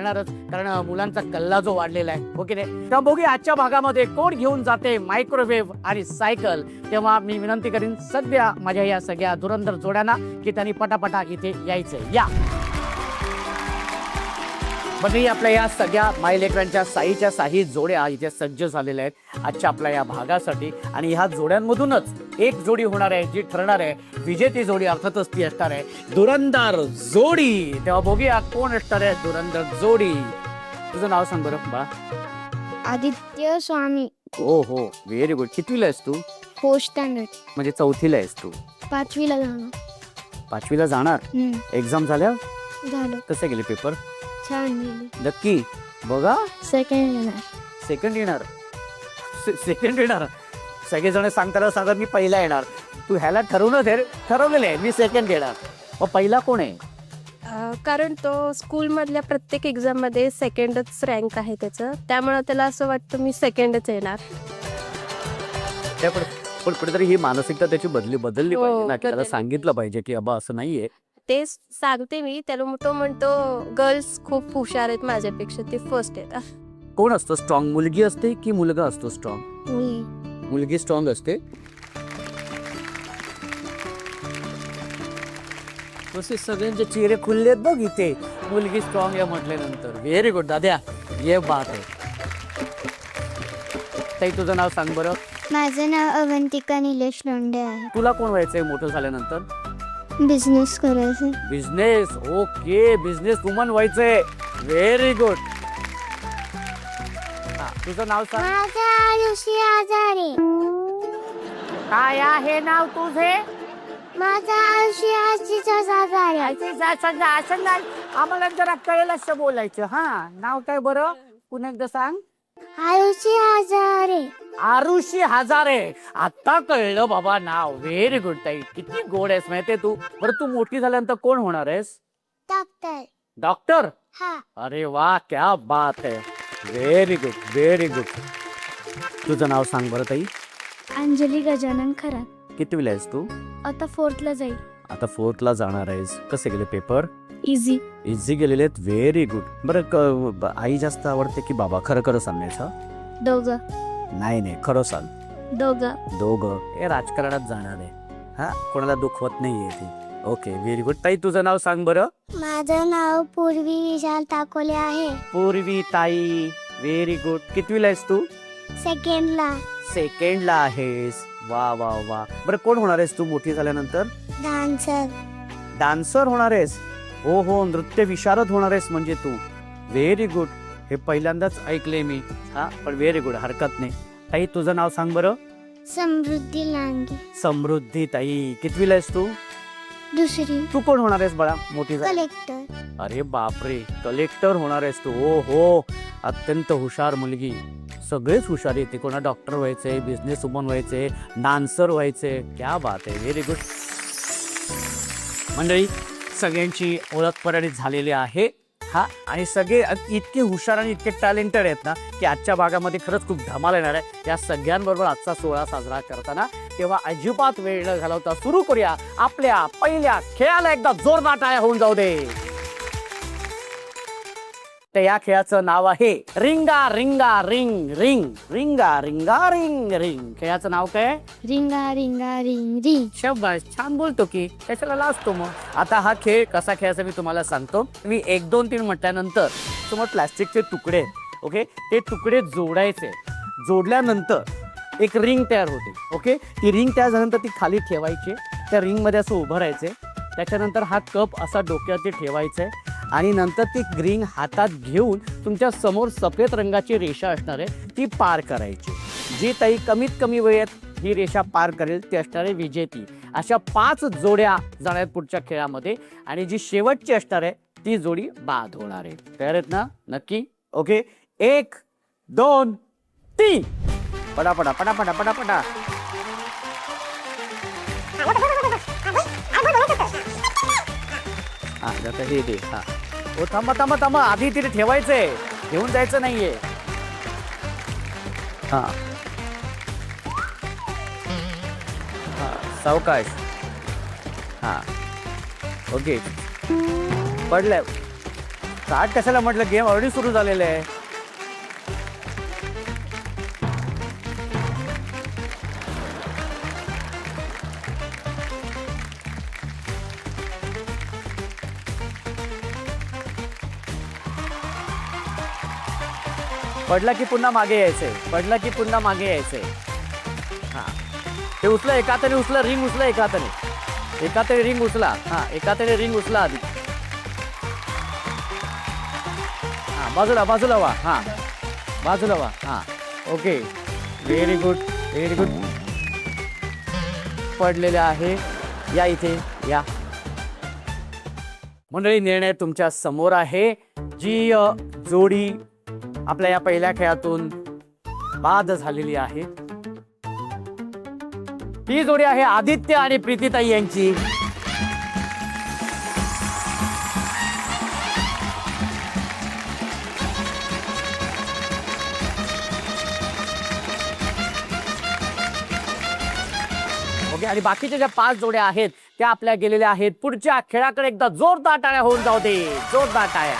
येणारच, कारण मुलांचा कल्ला जो वाढलेला आहे, ओके नाही. तर बघूया आजच्या भागामध्ये कोण घेऊन जाते मायक्रोवेव्ह आणि सायकल. तेव्हा मी विनंती करीन सध्या माझ्या या सगळ्या धुरंधर जोड्यांना की त्यांनी पटापटा इथे यायचंय. या मंडळी, आपल्या या सगळ्या मायलेकरांच्या साईच्या साही जोड्या इथे सज्ज झालेल्या आहेत आजच्या आपल्या या भागासाठी. आणि ह्या जोड्यांमधूनच एक जोडी होणार आहे जी ठरणार आहे विजेती जोडी. अर्थातच ती असणार आहे धुरंधर जोडी. तेव्हा बघूया कोण असणार आहे धुरंधर जोडी. तुझं नाव सांग बरं बा. आदित्य स्वामी. हो हो, व्हेरी गुड. कितवीला आहेस तू? 4th standard. म्हणजे चौथीला आहेस तू? 5वीला जाणार. 5वीला जाणार. एक्झाम झाल्या? झालं. कसे गेले पेपर? छान गेली. नक्की? बघा, सेकंड येणार. सेकंड येणार. सेकंड येणार. सगळेजण सांगताना सांगत मी पहिला येणार. तू ह्याला ठरवलेलं आहे मी सेकंड येणार. मग पहिला कोण आहे? कारण तो स्कूलमधल्या प्रत्येक एक्झाममध्ये सेकंडच रँक आहे त्याचं, त्यामुळे त्याला असं वाटतं मी सेकंडच येणार. पण कुठेतरी ही मानसिकता त्याची बदलली हो, पाहिजे ना, की त्याला बदलली. सांगितलं पाहिजे की अबा असं नाहीये. ते सांगते मी त्याला, तो म्हणतो गर्ल्स खूप हुशार आहेत माझ्यापेक्षा, ते फर्स्ट आहेत. कोण असतं स्ट्रॉंग? मुलगी असते की मुलगा असतो स्ट्रॉंग? मी. मुलगी स्ट्रॉंग असते. तसे सगळ्यांचे चेहरे खुललेत बघ इथे. मुलगी स्ट्रॉंग आहे म्हटल्यानंतर. व्हेरी गुड दाद्या, ये बात आहे. ताई तुझं नाव सांग बरं. माझं नाव अवंतिका निलेश लोंढे आहे. तुला कोण व्हायचंय मोठं झाल्यानंतर? बिझनेस करायचं. बिझनेस. ओके, बिझनेस वुमन व्हायचंय. Very good. तुझं नाव सांग. माझं आयुष्य आजारी. काय आहे नाव तुझे? माझं आयुष्य आजारी. आम्हाला जरा कळेल असं बोलायचं. हा, नाव काय बरं? पुन्हा एकदा सांग. आयुष्य आजारी. आरुषी हजारे. आता कळलं बाबा नाव. व्हेरी गुड ताई, किती गोड आहेस माहितीये तू. बरं, तू मोठी झाल्यानंतर कोण होणार आहेस? डॉक्टर. डॉक्टर. हा. अरे वा, क्या बात है. Very good, very good. तुझं नाव सांग बरं ताई. अंजली गजानन खरा. कितवीला आहेस तू? आता 4thला जाईल. आता 4thला जाणार आहेस. कसे गेले पेपर? इझी. इझी गेलेले आहेत. Very good. बरं, आई जास्त आवडते की बाबा? खरं खरं सांगायचं. दोघं. नाही, खरं सांग. दोघं. हे राजकारणात जाणार आहे. हा, कोणाला दुखवत नाहीये ती. Okay, very good. ताई तुझं नाव सांग बरं. माझं नाव पूर्वी विशाल ताकोले आहे. पूर्वी ताई, व्हेरी गुड. कितवीला आहेस तू? सेकंडला. सेकंडला आहेस. वा वा वा. बरं, कोण होणार आहेस तू मोठी झाल्यानंतर? डान्सर. डान्सर होणार आहेस. हो हो, नृत्य विशारद होणार आहेस म्हणजे तू. Very good. हे पहिल्यांदाच ऐकले मी. हा, पण व्हेरी गुड, हरकत नाही. ताई तुझं नाव सांग बरं. समृद्धी लांगे. समृद्धी ताई, कितवीला आहेस तू? दुसरी. तू कोण होणार आहेस बाळा मोठी झाली? कलेक्टर. अरे बापरे, कलेक्टर होणार आहेस तू. हो हो, अत्यंत हुशार मुलगी. सगळेच हुशार येते. कोणा डॉक्टर व्हायचंय, बिझनेस वुमन व्हायचंय, डान्सर व्हायचंय. क्या बात आहे, व्हेरी गुड. मंडळी, सगळ्यांची ओळख पराणीत झालेली आहे. हा, आणि सगळे इतके हुशार आणि इतके टॅलेंटेड आहेत ना की आजच्या भागामध्ये खरंच खूप धमाल येणार आहे या सगळ्यांबरोबर आजचा सोहळा साजरा करताना. तेव्हा अजिबात वेळ न घालवता सुरू करूया आपल्या पहिल्या खेळाला. एकदा जोरदार टाळ्या होऊन जाऊ दे. तर या खेळाचं नाव आहे रिंगा रिंगा रिंग रिंग. रिंगा रिंगा रिंग रिंग. खेळाचं नाव काय? रिंगा रिंगा रिंग रिंग. शाबास, छान बोलतो की, त्याच्याला लाजतो मग. आता हा खेळ कसा खेळायचा मी तुम्हाला सांगतो. मी 1 2 3 म्हटल्यानंतर समोर प्लास्टिकचे तुकडे, ओके, ते तुकडे जोडायचे. जोडल्यानंतर एक रिंग तयार होते. ओके, ती रिंग तयार झाल्यानंतर ती खाली ठेवायची. त्या रिंग मध्ये असं उभं राहायचे. त्याच्यानंतर हा कप असा डोक्यावरती ठेवायचा आहे आणि नंतर ती रिंग हातात घेऊन तुमच्या समोर सफेद रंगाची रेषा असणार आहे ती पार करायची. जी ताई कमीत कमी वेळेत ही रेषा पार करेल ती असणार आहे विजेती. अशा 5 जोड्या जाणार आहेत पुढच्या खेळामध्ये आणि जी शेवटची असणार आहे ती जोडी बाद होणार आहे. तयार आहेत ना? नक्की. ओके, 1 2 3. पटापटा पटापटा पटापटा. हा, आता हे दे. हा, हो, थांबा थांबा थांबा, आधी तिथे ठेवायचंय, घेऊन जायचं नाहीये. हा, सावकाश. हा, ओके, पडलंय. स्टार्ट कशाला म्हटलं, गेम ऑलरेडी सुरू झालेलं आहे. पडला की पुन्हा मागे यायचंय, पडला की पुन्हा मागे यायचंय. हा, ते उचला, एका तरी उचला, रिंग उचला, एका तरी रिंग उचला. हा, एका तरी रिंग उचला आधी. हा, बाजूला बाजूला वा. हा, बाजूला वा. हा, okay, very good, very good. पडलेले आहे. या इथे या. मंडळी, निर्णय तुमच्या समोर आहे. जी जोडी आपल्या या पहिल्या खेळातून बाद झालेली आहे ती जोडी आहे आदित्य आणि प्रीतीताई यांची. ओके, आणि बाकीच्या ज्या 5 जोड्या आहेत त्या आपल्या गेलेल्या आहेत. पुढच्या खेळाकडे एकदा जोरदार टाळ्या होऊन जाऊ दे, जोरदार टाळ्या.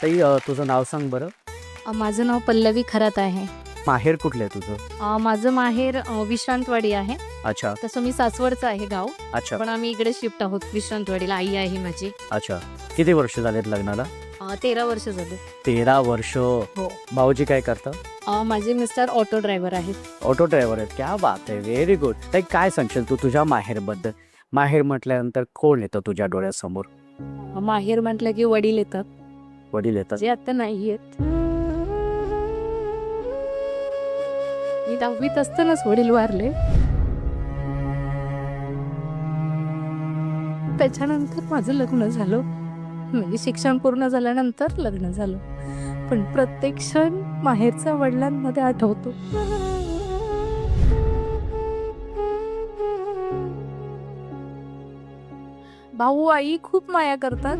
ताई, तुझं नाव सांग बरं. माझं नाव पल्लवी खरात आहे. माहेर कुठलं आहे तुझं? माझं माहेर विश्रांतवाडी आहे. अच्छा तसं मी सासवडचं आहे गाव, अच्छा पण आम्ही इकडे शिफ्ट आहोत विश्रांतवाडीला. आई आहे माझी. अच्छा. किती वर्ष झालेत लग्नाला? 13 वर्ष झाले. 13 वर्ष. हो. भाऊजी काय करतात? माझे मिस्टर ऑटो ड्रायव्हर आहेत. ऑटो ड्रायव्हर आहेत. क्या बात आहे, व्हेरी गुड. ताई, काय सांगशील तू तुझ्या माहेरबद्दल? माहेर म्हटल्यानंतर कोण येतं तुझ्या डोळ्यासमोर? माहेर म्हटलं की वडील येतात, वडील येतात. जे आता नाही आहेत. मी 10वीत असतानाच वडील वारले. त्याच्यानंतर माझं लग्न झालं. म्हणजे शिक्षण पूर्ण झाल्यानंतर लग्न झालं. पण प्रत्येक क्षण माहेरच्या वडिलांमध्ये आठवतो. भाऊ आई खूप माया करतात,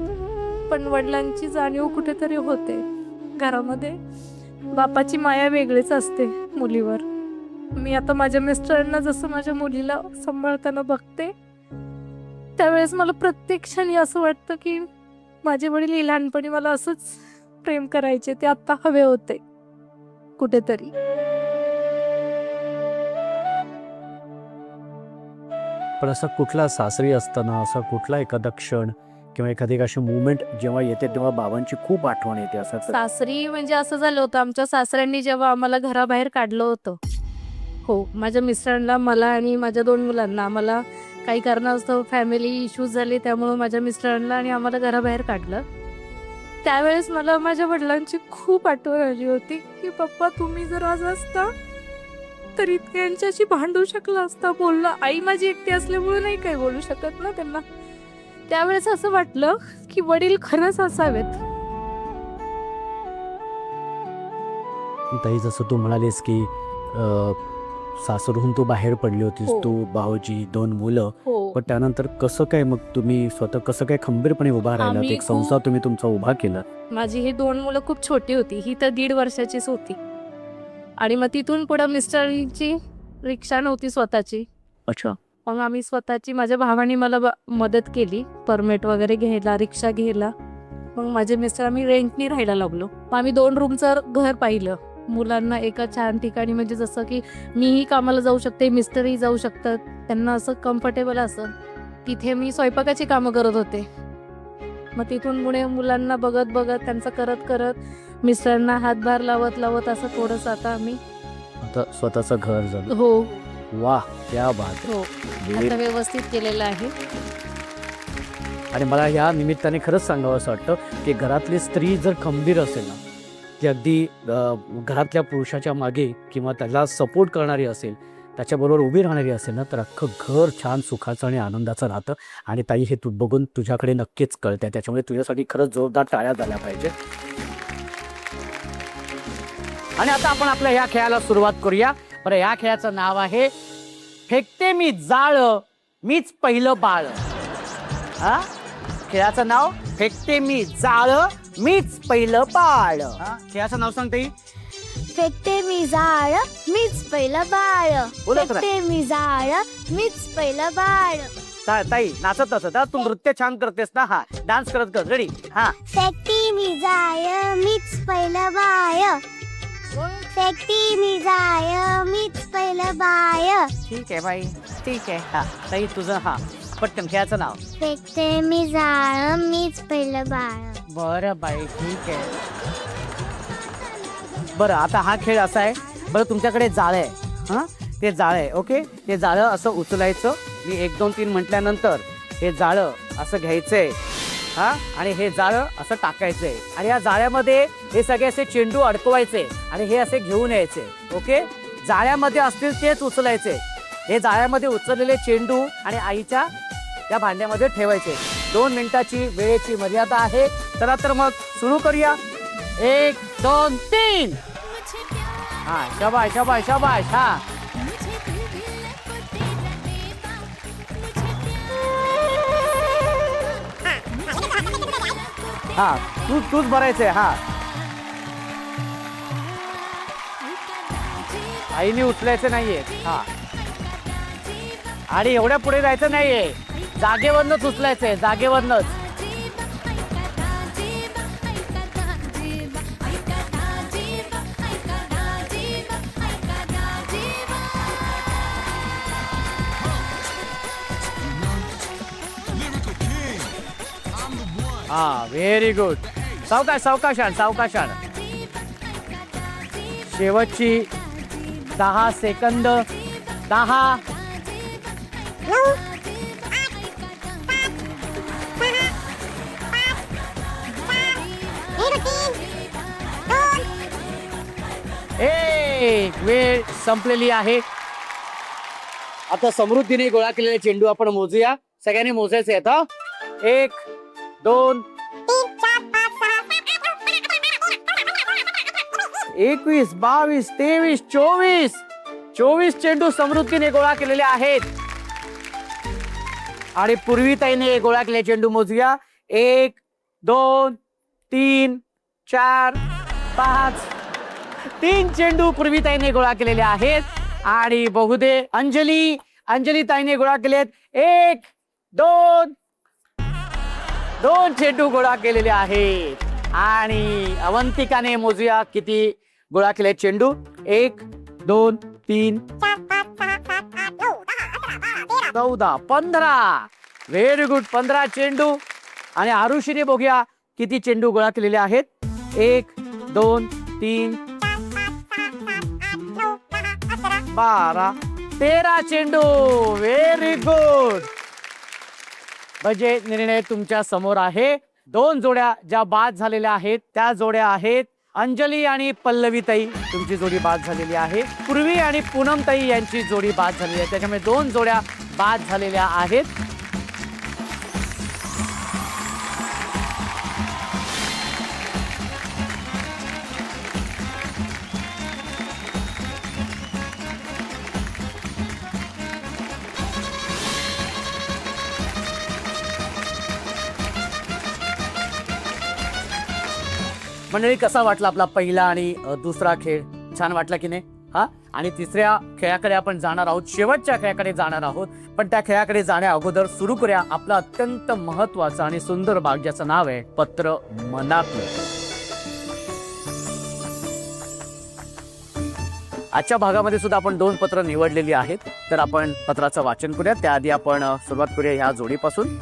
पण वडिलांची जाणीव कुठेतरी होते घरामध्ये. बापाची माया वेगळीच असते मुलीवर. मी आता माझ्या मिस्टरांना जसं माझ्या मुलीला सांभाळताना बघते, त्यावेळेस मला प्रत्येक क्षणी असं वाटतं की माझे वडील लहानपणी मला असंच प्रेम करायचे, ते आता हवे होते कुठेतरी. पण असा कुठला सासरी असताना असा कुठला एखादा क्षण किंवा एखादी अशी मुवमेंट जेव्हा येते तेव्हा बाबांची खूप आठवण येते असं? सासरी म्हणजे असं झालं होतं, आमच्या सासऱ्यांनी जेव्हा आम्हाला घराबाहेर काढलं होतं. हो, माझ्या मिस्टरांना, मला आणि माझ्या 2 मुलांना, आम्हाला काही कारणास्तव फॅमिली इश्यूज झाले, त्यामुळं माझ्या मिस्टरांना आणि आम्हाला घराबाहेर काढलं. त्यावेळेस मला माझ्या वडिलांची खूप आठवण आली होती की पप्पा, तुम्ही जर आज असता तर त्यांच्याशी भांडू शकला असता, बोलला. आई माझी एकटी असल्यामुळे नाही काही बोलू शकत ना त्यांना. त्यावेळेस असं वाटलं की वडील खरंच असावेत. ताई, जसं तू म्हणालीस की सासरून तू बाहेर पडली होतीस, हो. तू, भाऊजी, 2 मुलं. हो, पण त्यानंतर कसं काय मग तुम्ही स्वतः कसं काय खंबीरपणे उभा राहिलात? आम्ही एक संसार तुम्ही तुमचा उभा केला. माझी ही 2 मुलं खूप छोटी होती. ही तर 1.5 वर्षाचीच होती. आणि मग तिथून पुढं मिस्टरांची रिक्षा नव्हती स्वतःची. अच्छा. मग आम्ही स्वतःची, माझ्या भावाने मला मदत केली परमिट वगैरे घ्यायला, रिक्षा घ्यायला. मग माझे मिस्टर, आम्ही रेंटनी राहायला लागलो. मग आम्ही 2 रूमचं घर पाहिलं. मुलांना एका छान ठिकाणी, म्हणजे जसं की मीही कामाला जाऊ शकते, मिस्टरही जाऊ शकतात, त्यांना असं कम्फर्टेबल असं. तिथे मी स्वयंपाकाची कामं करत होते. मग तिथून पुढे मुलांना बघत बघत, त्यांचं करत करत, मिस्टरांना हातभार लावत लावत असं थोडंसं आता आम्ही आता स्वतःचं घर झालं. हो वाह, क्या बात. हो आता व्यवस्थित केलेलं आहे. आणि मला या निमित्ताने खरंच सांगावं असं वाटतं की घरातली स्त्री जर खंबीर असेल ना, ती अगदी घरातल्या पुरुषाच्या मागे किंवा त्याला सपोर्ट करणारी असेल, त्याच्याबरोबर उभी राहणारी असेल ना, तर अख्खं घर छान सुखाचं आणि आनंदाचं राहतं. आणि ताई, हे तू बघून तुझ्याकडे नक्कीच कळतंय, त्याच्यामुळे तुझ्यासाठी खरंच जोरदार टाळ्या झाल्या पाहिजे. आणि आता आपण आपल्या ह्या खेळाला सुरुवात करूया. बरं, ह्या खेळाचं नाव आहे फेकते मी जाळ मीच पहिलं बाळ. हा, खेळाचं नाव फेकते मी जाळ मीच पहिलं बाळ. खेळाचं नाव सांगते. फेकते मी जाळ मीच पहिलं बाळ. बोलत राहा. फेकते मी जाळ मीच पहिलं बाळ. ताई नाचत असत तू नृत्य छान करतेस ना. हा डान्स करत कर. रेडी. हा फेकती मी जाय मीच पहिलं बाय. फेकती मी जाय मीच पहिलं बाय. ठीक आहे बाई, ठीक आहे. हा ताई तुझं हा पटकन खेळाचं नाव. फेकते मी जाय मीच पहिलं बाय. बरं बाई, ठीक आहे. बरं आता हा खेळ असा आहे. बरं तुमच्याकडे जाळं आहे. हां ते जाळं आहे. ओके, ते जाळं असं उचलायचं. मी 1 2 3 म्हटल्यानंतर हे जाळं असं घ्यायचंय. हां आणि हे जाळं असं टाकायचंय आणि या जाळ्यामध्ये हे सगळे असे चेंडू अडकवायचे आणि हे असे घेऊन यायचे. ओके, जाळ्यामध्ये असतील तेच उचलायचे. हे जाळ्यामध्ये उचललेले चेंडू आणि आईच्या त्या भांड्यामध्ये ठेवायचे. 2 मिनिटाची वेळेची मर्यादा आहे. चला तर मग सुरू करूया. 1 2 3. हा शाबाश शाबाश शाबाश. हा हा तूच भरायचंय. हा आईने उचलायचं नाहीये. हा आणि एवढ्या पुढे जायचं नाहीये. जागेवरनच उचलायचंय, जागेवरनच. हा व्हेरी गुड. सावकाश सावकाशान सावकाशान. शेवटची 10 सेकंद. 10 1. वेळ संपलेली आहे. आता समृद्धीने गोळा केलेले चेंडू आपण मोजूया. सगळ्यांनी मोजायचे आहेत. 1 2 21 22 23 24. 24 चेंडू समृद्धीने गोळा केलेले आहेत. आणि पूर्वीताईने गोळा केलेले चेंडू मोजूया. 1 2 3 4 5. 3 चेंडू पूर्वीताईने गोळा केलेले आहेत. आणि बहुदे अंजली ताईने गोळा केलेत. 1 2 2 चेंडू गोळा केलेले आहेत. आणि अवंतिकाने मोजूया किती गोळा केले चेंडू. 1 2 3 14 15. Very good. 15 चेंडू. आणि आरुषीने बघूया किती चेंडू गोळा केलेले आहेत. 1 2 3 12 13 चेंडू. Very good. म्हणजे निर्णय तुमच्या समोर आहे. 2 जोड्या ज्या बाद झालेल्या आहेत त्या जोड्या आहेत अंजली आणि पल्लवीताई. तुमची जोडी बाद झालेली आहे. पूर्वी आणि पूनमताई यांची जोडी बाद झालेली आहे. त्याच्यामुळे 2 जोड्या बाद झालेल्या आहेत. मंडळी, कसा वाटला आपला पहिला आणि दुसरा खेळ? छान वाटला की नाही? हा आणि तिसऱ्या खेळाकडे आपण जाणार आहोत. शेवटच्या खेळाकडे जाणार आहोत. पण त्या खेळाकडे जाण्या अगोदर सुरू करूया आपला अत्यंत महत्वाचा आणि सुंदर भाग, ज्याचं नाव आहे पत्र मनातलं. आजच्या भागामध्ये सुद्धा आपण 2 पत्र निवडलेली आहेत. तर आपण पत्राचं वाचन करूया. त्याआधी आपण सुरुवात करूया ह्या जोडीपासून.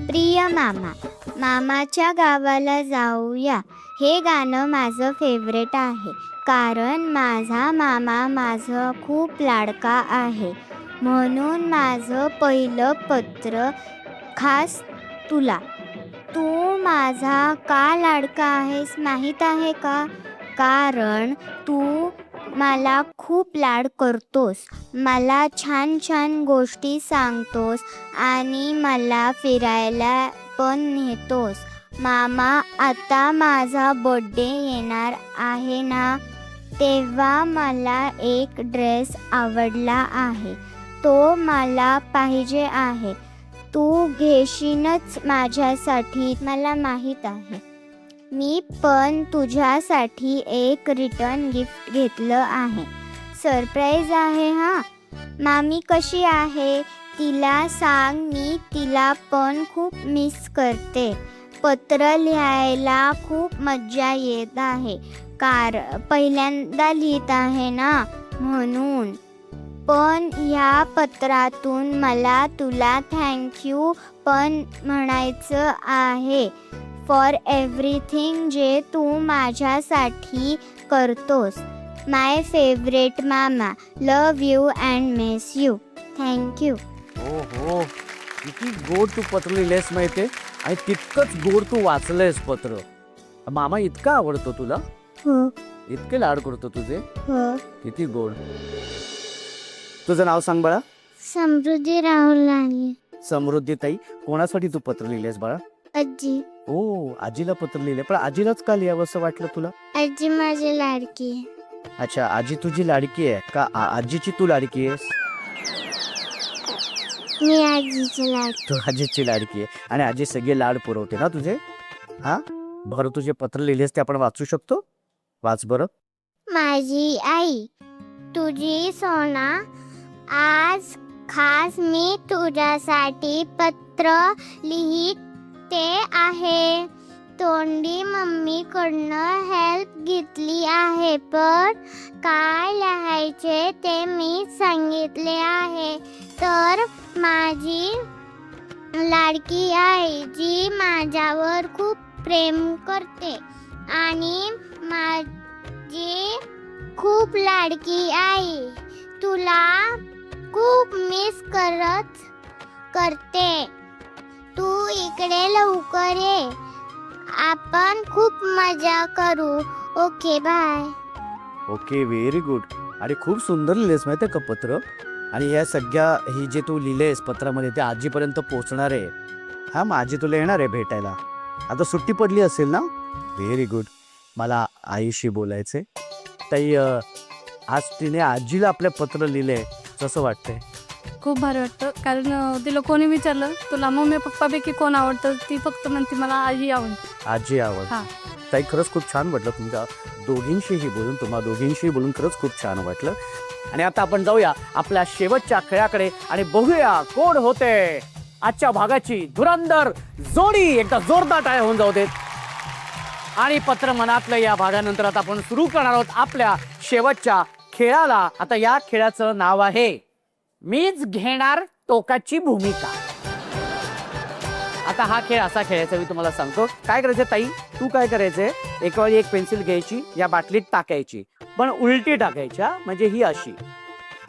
प्रिय मामा, मामाच्या गावाला जाऊया हे गाणं माझं फेवरेट आहे. कारण माझा मामा माझं खूप लाडका आहे. म्हणून माझं पहिलं पत्र खास तुला. तू माझा का लाडका आहेस माहीत आहे का? कारण तू मला खूप लाड करतोस, मला छान छान गोष्टी सांगतोस आणि मला फिरायला पण नेतोस. मामा, आता माझा बर्थडे येणार आहे ना, तेव्हा मला एक ड्रेस आवडला आहे. तो मला पाहिजे आहे. तू घेशीलच माझ्यासाठी, मला माहीत आहे. मी पण तुझ्यासाठी एक रिटर्न गिफ्ट घेतलं आहे. सरप्राईज आहे. हां, मामी कशी आहे तिला सांग मी तिला पण खूप मिस करते. पत्र लिहायला खूप मज्जा येत आहे. पहिल्यांदा लिहित आहे ना म्हणून. पण ह्या पत्रातून मला तुला थँक्यू पण म्हणायचं आहे फॉर एव्हरीथिंग जे तू माझ्यासाठी करतोस. माय फेवरेट मामा, love you and miss you. Thank you. हो हो, किती गोड तू पत्र लिहिलेस माहितीये, आणि तितकंच गोड तू वाचलंयस पत्र. मामा इतका आवडतो तुला, हो इतके लाड करतो तुझे, हो. किती गोड. तुझं नाव सांग बाळा. समृद्धी राहुल लांडगे. समृद्धी ताई, कोणासाठी तू पत्र लिहिलेस बाळा? आजी. ओ, आजीला पत्र लिहिले. पण आजीलाच का लिहावं असं वाटलं तुला? आजी माझी लाडकी आहे. अच्छा, आजी तुझी लाडकी आहे का? आजीची तू लाडकी आहेस? मी आजीची लाडकी. तू आजीची लाडकी आहे आणि आजी सगळे लाड पुरवते ना तुझे. हा, बरं, तुझे पत्र लिहिलेस ते आपण वाचू शकतो? वाच बरं. माझी आई, तुझी सोना, आज खास मी तुझ्यासाठी पत्र लिहिते आहे. तोंडी मम्मीकडनं हेल्प घेतली आहे, पण काय लिहायचे ते मी सांगितले आहे. तर माझी लाडकी आई जी माझ्यावर खूप प्रेम करते आणि माझी खूप लाडकी आई तुला खूप मिस करते. तू इकडे लवकर ये, आपण खूप मजा करू. Okay, bye. Okay, very good. आणि खूप सुंदर लिहिलेस माहिती आहे का पत्र. आणि या सगळ्या ही जे तू लिहिलेस पत्रामध्ये ते आजीपर्यंत पोहोचणार आहे. हा, मग आजी तुला येणार आहे भेटायला. आता सुट्टी पडली असेल ना. Very good. मला आईशी बोलायचे. ताई, आज तिने आजीला आपल्या पत्र लिहिले, कसं वाटतंय? खूप भारी वाटतं, कारण तिला कोणी विचारलं तुला मम्मी पप्पापैकी कोण आवडतं, ती फक्त म्हणते मला आजी आवडते. आजी आवड. हा. ताई, खरंच खूप छान वाटलं तुमच्या दोघींशीही बोलून. तुम्हा दोघींशी बोलून खरंच खूप छान वाटलं. आणि आता आपण जाऊया आपल्या शेवटच्या खेळाकडे आणि बघूया कोण होते आजच्या भागाची धुरंधर जोडी. एकदा जोरदार टाळ्या होऊन जाऊ देत. आणि पत्र मनातलं या भागानंतर आता आपण सुरू करणार आहोत आपल्या शेवटच्या खेळाला. आता या खेळाचं नाव आहे मीच घेणार टोकाची भूमिका. आता हा खेळ असा खेळायचा मी तुम्हाला सांगतो. काय करायचं ताई, तू काय करायचंय, एका वेळी एक पेन्सिल घ्यायची, या बाटलीत टाकायची, पण उलटी टाकायच्या, म्हणजे ही अशी.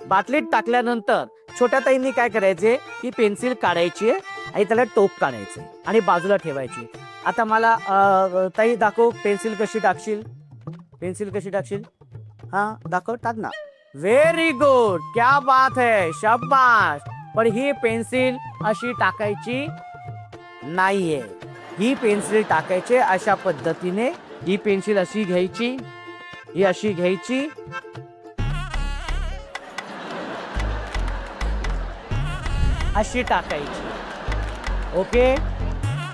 बाटलीत टाकल्यानंतर छोट्या ताईंनी काय करायचे, ही पेन्सिल काढायची आणि त्याला टोक काढायचे आणि बाजूला ठेवायची. आता मला ताई दाखव, पेन्सिल कशी टाकशील, पेन्सिल कशी टाकशील. हा, दाखव, टाक ना. व्हेरी गुड, क्या बात है, शाबाश. पण ही पेन्सिल अशी टाकायची नाहीये. ही पेन्सिल टाकायची अशा पद्धतीने. ही पेन्सिल अशी घ्यायची, ही अशी घ्यायची, अशी टाकायची. ओके,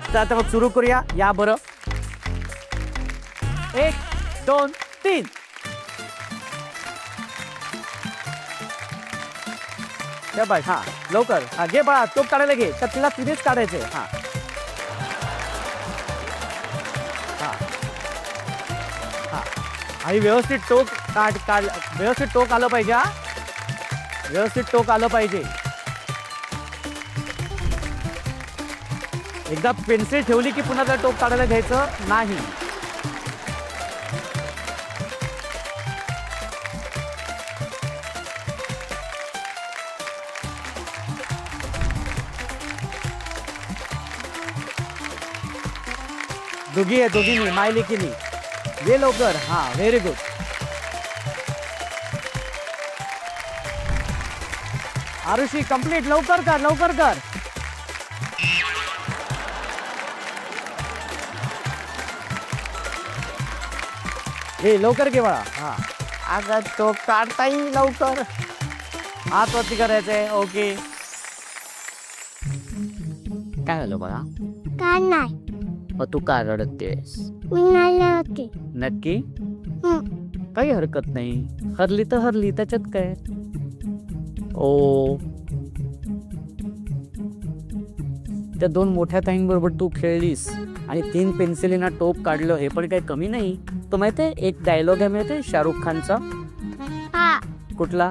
तर आता मग सुरू करूया. या बरं, 1 2 3. बाय. हा, लवकर. हा, घे बाळा, टोक काढायला घे. तर तिला तिथेच काढायचंय. हा हा हा, आणि व्यवस्थित टोक काढ. व्यवस्थित टोक आलं पाहिजे. हा, व्यवस्थित टोक आलं पाहिजे. एकदा पेन्सिल ठेवली की पुन्हा त्या टोक काढायला घ्यायचं नाही. दोघींनी माय लेकीनी. ये लवकर. हा, व्हेरी गुड. आरुषी, कंप्लीट. लवकर कर, लवकर कर. हे लवकर घे बाळा. हा, आता तो काढता येईल लवकर. हात वरती करायचंय. ओके, काय झालं बाळा? का नाही, मग तू का रडतेस? उन्हाळा होते. नक्की? काही हरकत नाही. हरली तर हरली, त्याच्यात काय. ओ, त्या 2 मोठ्या ताईंबरोबर तू खेळलीस आणि 3 पेन्सिलीना टोप काढलं, हे पण काही कमी नाही. तो माहितीये एक डायलॉग आहे माहितीये शाहरुख खानचा? हा कुठला?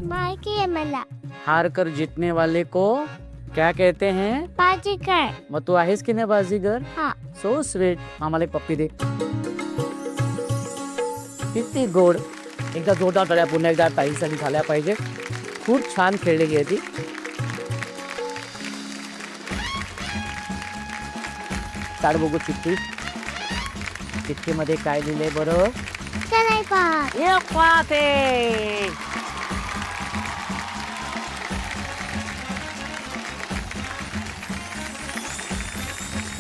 माहिती आहे मला. हार कर जीतने वाले को क्या कहते हैं? बाजीगर. मग तू आहेस की नाही बाजीगर? हा. So sweet. आम्हाला एक पप्पी दे. किती गोड. एकदा जोरदार टाळ्या पुन्हा एकदा ताईसाठी झाल्या पाहिजे. खूप छान खेळलेली आहे ती. काढ बघू चिठ्ठी. चिठ्ठीमध्ये काय लिहिलंय बरं? नाही पाहत. ये पाहते.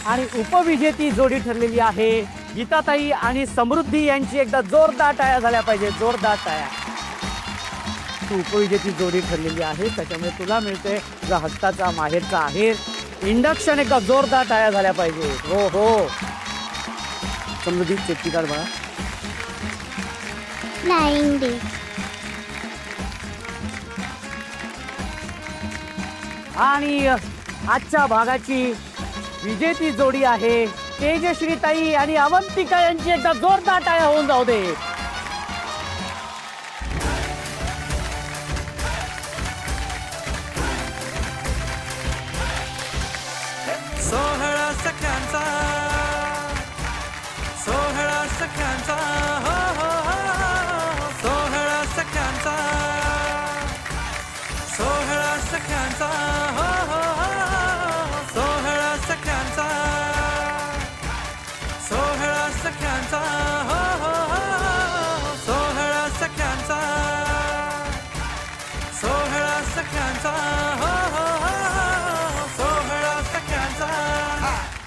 आणि उपविजेती जोडी ठरलेली आहे गीताताई आणि समृद्धी यांची. एकदा जोरदार टाळ्या झाल्या पाहिजे, जोरदार टाळ्या. तू उपविजेती जोडी ठरलेली आहे, त्याच्यामुळे तुला मिळते तुझा हक्काचा माहेरचा आहेर इंडक्शन. एकदा जोरदार टाळ्या झाल्या पाहिजे. हो हो समृद्धी चिठ्ठी काढ बघा. Flying day. आणि आजच्या भागाची विजेती जोडी आहे तेजश्री ताई आणि अवंतिका यांची. एकदा जोरदार टाळ्या होऊन जाऊ दे. सोहळा सख्यांचा, सोहळा सख्यांचा, हो हो हो, सोहळा सख्यांचा, सोहळा सख्यांचा, हो हो हो, सोहळा सख्यांचा, सोहळा सख्यांचा, हो हो हो, सोहळा सख्यांचा, सोहळा सख्यांचा, हो हो हो, सोहळा सख्यांचा.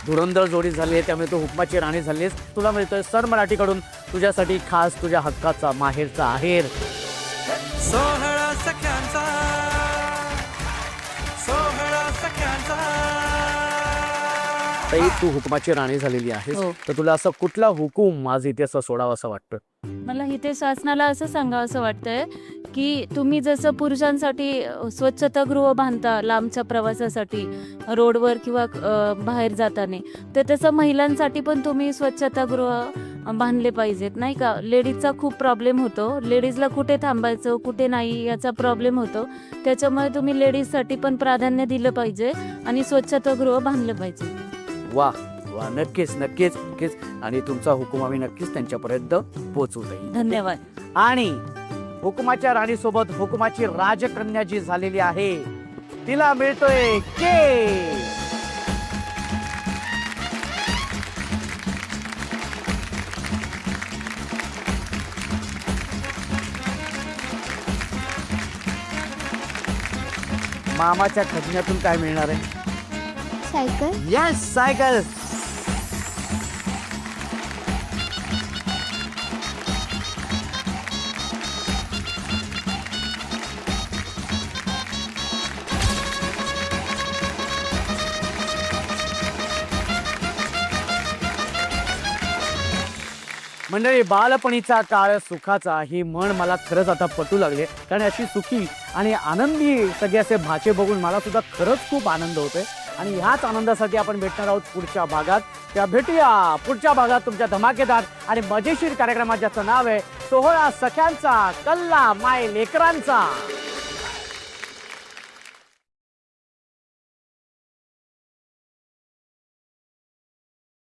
धुरंधर जोडी झाली आहे, त्यामुळे तू हुकमाची राणी झालीस. तुला मिळतोय सर मराठीकडून तुझ्यासाठी खास तुझ्या हक्काचा माहेरचा आहेर. सोहळा सख्यांचा, सोहळा सख्यांचा. ताई तू हुकमाची राणी झालेली आहेस, हो. तर तुला असं कुठला हुकूम आज इथे असं सोडावा असं वाटतं? मला इथे शासनाला असं सांगावं असं वाटतंय की तुम्ही जसं पुरुषांसाठी स्वच्छतागृह बांधता लांबच्या प्रवासासाठी रोडवर किंवा बाहेर जाताना, तर तसं महिलांसाठी पण तुम्ही स्वच्छतागृह बांधले पाहिजेत नाही का. लेडीजचा खूप प्रॉब्लेम होतो, लेडीजला कुठे थांबायचं कुठे नाही याचा प्रॉब्लेम होतो. त्याच्यामुळे तुम्ही लेडीजसाठी पण प्राधान्य दिलं पाहिजे आणि स्वच्छतागृह बांधलं पाहिजे. वा वा, नक्कीच नक्कीच नक्कीच. आणि तुमचा हुकूम आम्ही नक्कीच त्यांच्यापर्यंत पोहोचवू ताई. धन्यवाद. आणि हुकुमाच्या राणीसोबत हुकुमाची राजकन्या जी झालेली आहे तिला मिळतोय के. मामाच्या खजिन्यातून काय मिळणार आहे? सायकल. Yes, cycle. मंडळी, बालपणीचा काळ सुखाचा ही म्हण मला खरंच आता पटू लागले. कारण अशी सुखी आणि आनंदी सगळे असे भाचे बघून मला सुद्धा खरंच खूप आनंद होतोय. आणि ह्याच आनंदासाठी आपण भेटणार आहोत पुढच्या भागात. त्या भेटूया पुढच्या भागात तुमच्या धमाकेदार आणि मजेशीर कार्यक्रमात, ज्याचं नाव आहे सोहळा सख्यांचा कल्ला माय लेकरांचा.